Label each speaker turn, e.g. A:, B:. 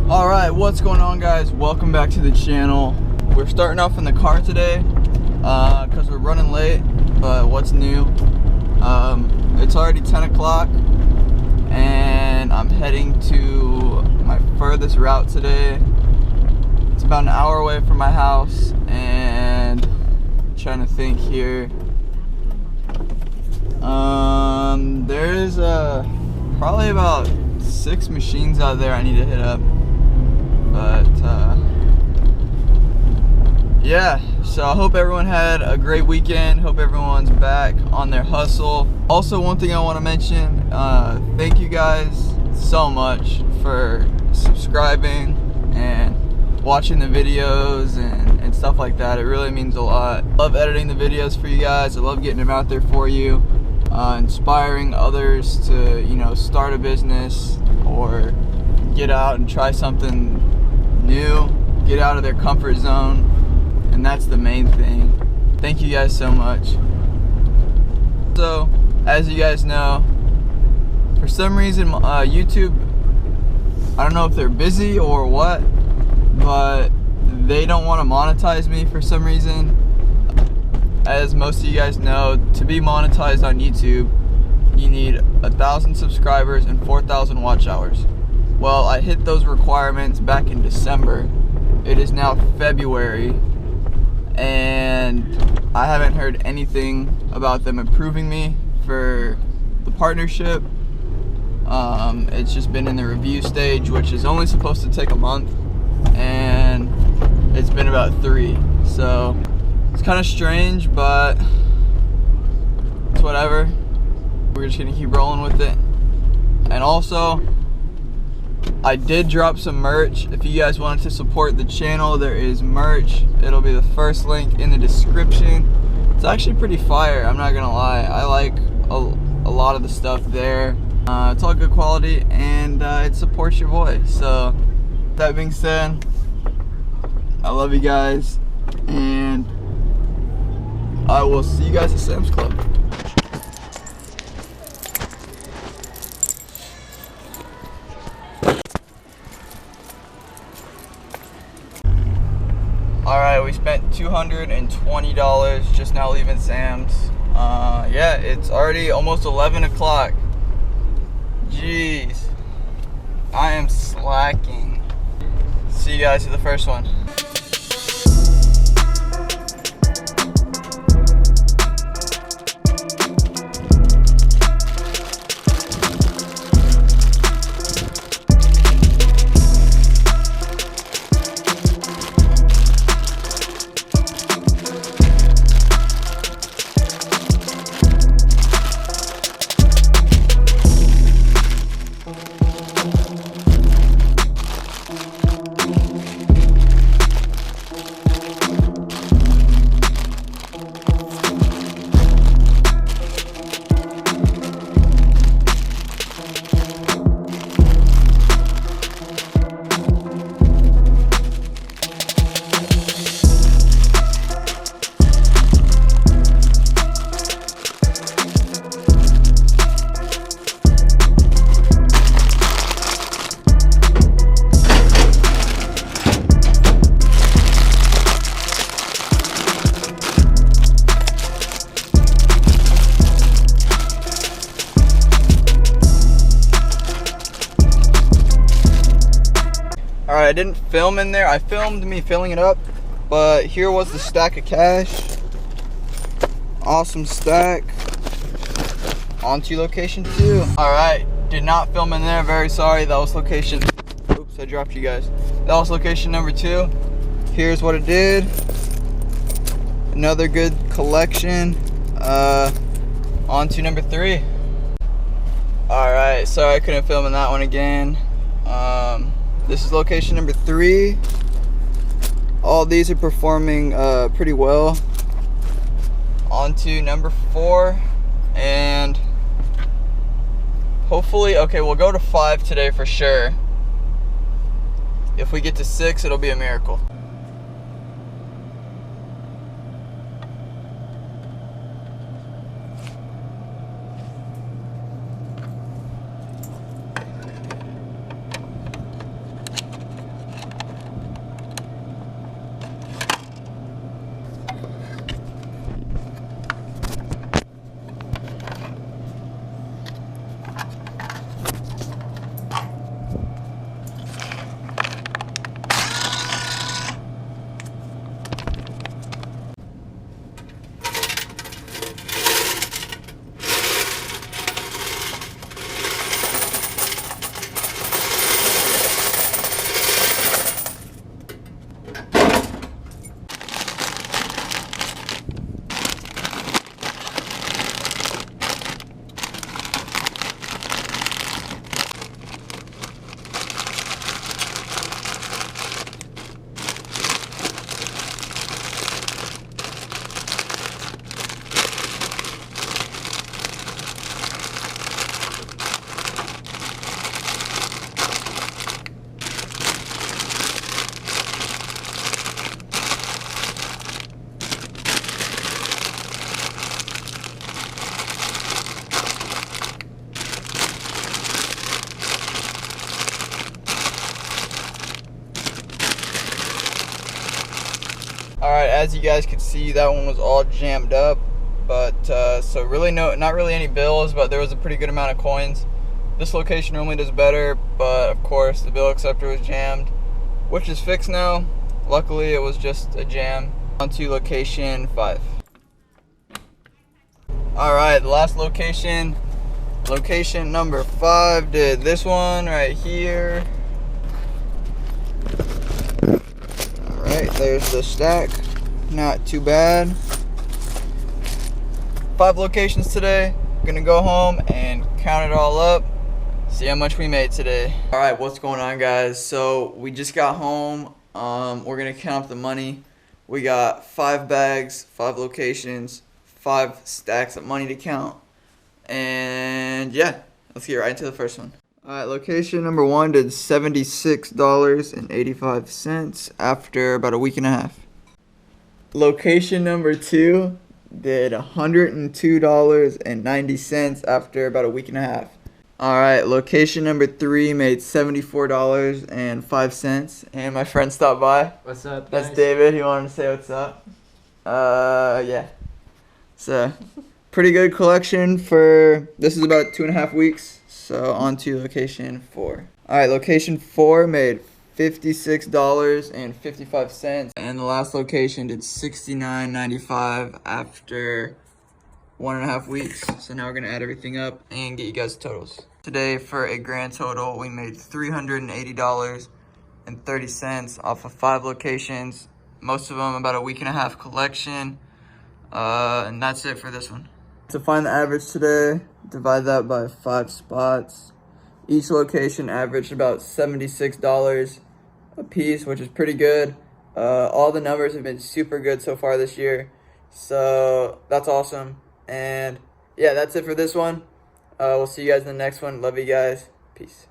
A: Alright, what's going on, guys? Welcome back to the channel. We're starting off in the car today because we're running late, but what's new? It's already 10 o'clock and I'm heading to my furthest route today. It's about an hour away from my house, and I'm trying to think here. There's probably about 6 machines out there I need to hit up. But yeah, so I hope everyone had a great weekend. Hope everyone's back on their hustle. Also, one thing I want to mention, thank you guys so much for subscribing and watching the videos and stuff like that. It really means a lot. I love editing the videos for you guys. I love getting them out there for you, inspiring others to, you know, start a business or get out and try something new, get out of their comfort zone, and that's the main thing. Thank you guys so much. So, as you guys know, for some reason YouTube, I don't know if they're busy or what, but they don't want to monetize me for some reason. As most of you guys know, to be monetized on YouTube, you need 1,000 subscribers and 4,000 watch hours. Well, I hit those requirements back in December. It is now February, and I haven't heard anything about them approving me for the partnership. It's just been in the review stage, which is only supposed to take a month, and it's been about 3. So it's kind of strange, but it's whatever. We're just gonna keep rolling with it. And also, I did drop some merch. If you guys wanted to support the channel, there is merch. It'll be the first link in the description. It's actually pretty fire, I'm not gonna lie. I like a lot of the stuff there. It's all good quality, and it supports your boy. So that being said, I love you guys, and I will see you guys at Sam's Club. Alright, we spent $220 just now leaving Sam's. Yeah, it's already almost 11 o'clock. Jeez. I am slacking. See you guys at the first one. Alright, I didn't film in there. I filmed me filling it up, but here was the stack of cash. Awesome stack. On to location 2. Alright, did not film in there. Very sorry. That was location. Oops, I dropped you guys. That was location number 2. Here's what it did. Another good collection. On to number 3. Alright, sorry I couldn't film in that one again. This is location number 3. All these are performing pretty well. On to number 4, and hopefully, okay, we'll go to 5 today for sure. If we get to 6, it'll be a miracle. as you guys could see, that one was all jammed up. But so really not really any bills, but there was a pretty good amount of coins. This location normally does better, but of course the bill acceptor was jammed, which is fixed now. Luckily it was just a jam. On to location 5. Alright, the last location number 5 did this one right here. Alright, there's the stack. Not too bad. 5 locations today. Gonna go home and count it all up. See how much we made today. Alright, what's going on, guys? So we just got home. We're gonna count up the money. We got 5 bags, 5 locations, 5 stacks of money to count. And yeah, let's get right into the first one. Alright, location number 1 did $76.85 after about a week and a half. Location number 2 did $102.90 after about a week and a half. Alright, location number 3 made $74.05, and my friend stopped by.
B: What's up,
A: That's
B: guys?
A: David. He wanted to say what's up. Yeah. So, pretty good collection for, this is about 2.5 weeks. So, on to location 4. Alright, location 4 made $56.55, and the last location did $69.95 after 1.5 weeks. So now we're gonna add everything up and get you guys totals. Today, for a grand total, we made $380.30 off of 5 locations. Most of them about a week and a half collection. And that's it for this one. To find the average today, divide that by 5 spots. Each location averaged about $76 a piece, which is pretty good. All the numbers have been super good so far this year. So that's awesome. And yeah, that's it for this one. We'll see you guys in the next one. Love you guys. Peace.